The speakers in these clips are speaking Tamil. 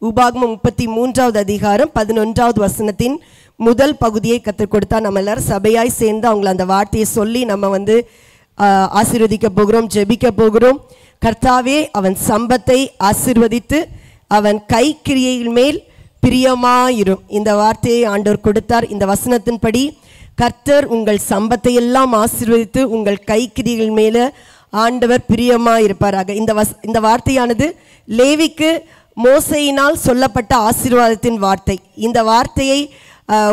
உபாகமம் 33வது அதிகாரம் 11வது வசனத்தின் முதல் பகுதியை கற்றுக் கொடுத்தா நம்ம எல்லாரும் சபையாய் சேர்ந்து அவங்கள அந்த வார்த்தையை சொல்லி நம்ம ஆசீர்வதிக்க போகிறோம், ஜெபிக்க போகிறோம். கர்த்தாவே அவன் சம்பத்தை ஆசீர்வதித்து அவன் கைக்கிரியையின் மேல் பிரியமாயிரும். இந்த வார்த்தையை ஆண்டவர் கொடுத்தார். இந்த வசனத்தின்படி கர்த்தர் உங்கள் சம்பத்தை எல்லாம் ஆசீர்வதித்து உங்கள் கைக்கிரியைகள் மேல ஆண்டவர் பிரியமாயிருப்பாராக. இந்த வார்த்தையானது லேவிக்கு மோசையினால் சொல்லப்பட்ட ஆசீர்வாதத்தின் வார்த்தை. இந்த வார்த்தையை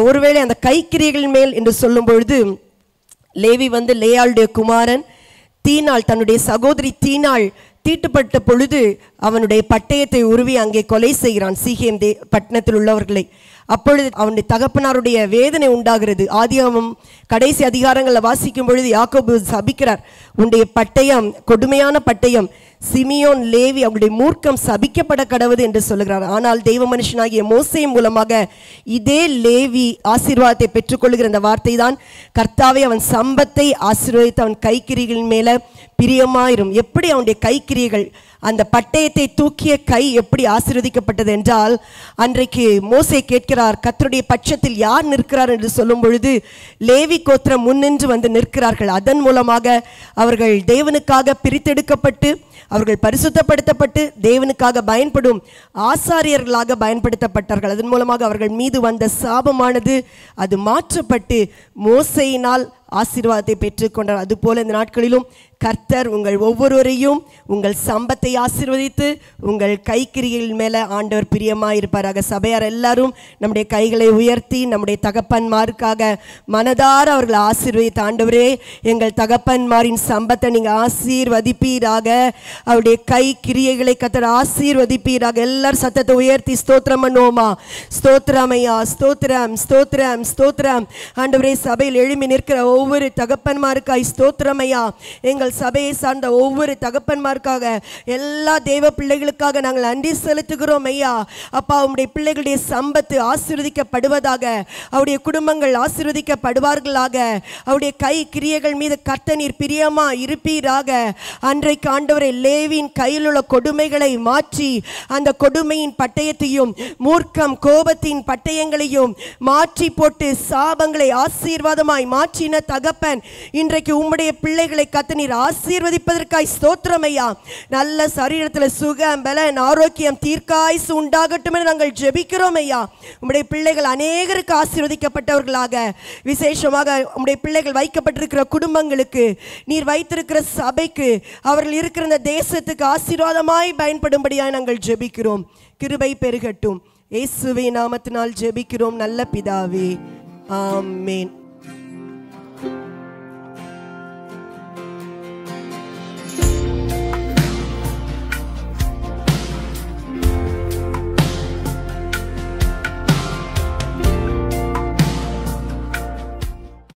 ஒருவேளை அந்த கைக்கிரியைகள் மேல் என்று சொல்லும் பொழுது லேவி லேயாளுடைய குமாரன் தீனாள், தன்னுடைய சகோதரி தீனாள் தீட்டுப்பட்ட பொழுது அவனுடைய பட்டயத்தை உருவி அங்கே கொலை செய்கிறான் சீகேம் பட்டணத்தில் உள்ளவர்களை. அப்பொழுது அவனுடைய தகப்பனாருடைய வேதனை உண்டாகிறது. ஆதியாகமம் கடைசி அதிகாரங்களில் வாசிக்கும் பொழுது யாக்கோபு சபிக்கிறார், உன்னுடைய பட்டயம் கொடுமையான பட்டயம், சிமியோன் லேவி அவருடைய மூர்க்கம் சபிக்கப்பட கடவுது என்று சொல்லுகிறார். ஆனால் தெய்வ மனுஷனாகிய மோசே மூலமாக இதே லேவி ஆசீர்வாதத்தை பெற்றுக்கொள்ளுகிற அந்த வார்த்தை தான், கர்த்தாவே அவன் சம்பத்தை ஆசீர்வதித்து அவன் கைக்கிரிகளின் மேல பிரியமாயிரும். எப்படி அவனுடைய கைக்கிரியைகள், அந்த பட்டயத்தை தூக்கிய கை எப்படி ஆசீர்வதிக்கப்பட்டது என்றால், அன்றைக்கு மோசே கேட்கிறார், கர்த்தருடைய பட்சத்தில் யார் நிற்கிறார் என்று சொல்லும் பொழுது லேவி கோத்திரம் முன்னின்று நிற்கிறார்கள். அதன் மூலமாக அவர்கள் தேவனுக்காக பிரித்தெடுக்கப்பட்டு அவர்கள் பரிசுத்தப்படுத்தப்பட்டு தேவனுக்காக பயன்படும் ஆசாரியர்களாக பயன்படுத்தப்பட்டார்கள். அதன் மூலமாக அவர்கள் மீது வந்த சாபமானது அது மாற்றப்பட்டு மோசையினால் ஆசீர்வாதத்தை பெற்றுக்கொண்டார். அதுபோல இந்த நாட்களிலும் கர்த்தர் உங்கள் ஒவ்வொருவரையும் உங்கள் சம்பத்தை ஆசீர்வதித்து உங்கள் கைக்கிரியின் மேலே ஆண்டவர் பிரியமாயிருப்பாராக. சபையார் எல்லாரும் நம்முடைய கைகளை உயர்த்தி நம்முடைய தகப்பன்மாருக்காக மனதார அவர்களை ஆசீர்வதித்து, ஆண்டவரே எங்கள் தகப்பன்மாரின் சம்பத்தை நீங்கள் ஆசீர்வதிப்பீராக, அவருடைய கை கிரியைகளை கர்த்தர் ஆசீர்வதிப்பீராக. எல்லாரும் சத்தத்தை உயர்த்தி ஸ்தோத்திரம் பண்ணுவோமா? ஸ்தோத்திரமையா, ஸ்தோத்திரம் ஸ்தோத்திரம் ஸ்தோத்திரம். ஆண்டவரே சபையில் எழும்பி நிற்கிற ஒவ்வொரு தகப்பன்மாருக்காய் ஸ்தோத்திரமையா. எங்கள் சபையை சார்ந்த ஒவ்வொரு தகப்பன்மாருக்காக, எல்லா தேவ பிள்ளைகளுக்காக நாங்கள் நன்றி செலுத்துகிறோம் ஐயா. அப்பா, உம்முடைய பிள்ளைகளுடைய சம்பத்து ஆசீர்வதிக்கப்படுவதாக, அவருடைய குடும்பங்கள் ஆசீர்வதிக்கப்படுவார்களாக, அவருடைய கை கிரியைகள் மீது கர்த்தர் நீர் பிரியமா இருப்பீராக. அன்றைக்கு ஆண்டவரை லேவியின் கையில் உள்ள கொடுமைகளை மாற்றி அந்த கொடுமையின் பட்டயத்தையும் மூர்க்கம் கோபத்தின் பட்டயங்களையும் மாற்றி போட்டு சாபங்களை ஆசீர்வாதமாய் மாற்றின தகப்பன், இன்றைக்கு உம்முடைய பிள்ளைகளை கர்த்தர் நீர் ஆசீர்வதிப்பதற்காய் ஸ்தோத்திரம் ஐயா. நல்ல சரீரத்தில் சுகம் பலன் ஆரோக்கியம் தீர்க்காயுசு உண்டாகட்டும் என நாங்கள் ஜெபிக்கிறோம் ஐயா. உம்முடைய பிள்ளைகள் அநேகருக்கு ஆசீர்வதிக்கப்பட்டவர்களாக, விசேஷமாக உம்முடைய பிள்ளைகள் வைக்கப்பட்டிருக்கிற குடும்பங்களுக்கு, நீர் வைத்திருக்கிற சபைக்கு, அவர்கள் இருக்கிற இந்த தேசத்துக்கு ஆசீர்வாதமாய் பயன்படும்படியாய் நாங்கள் ஜெபிக்கிறோம். கிருபை பெருகட்டும். இயேசுவின் நாமத்தினால் ஜெபிக்கிறோம் நல்ல பிதாவே, ஆமென்.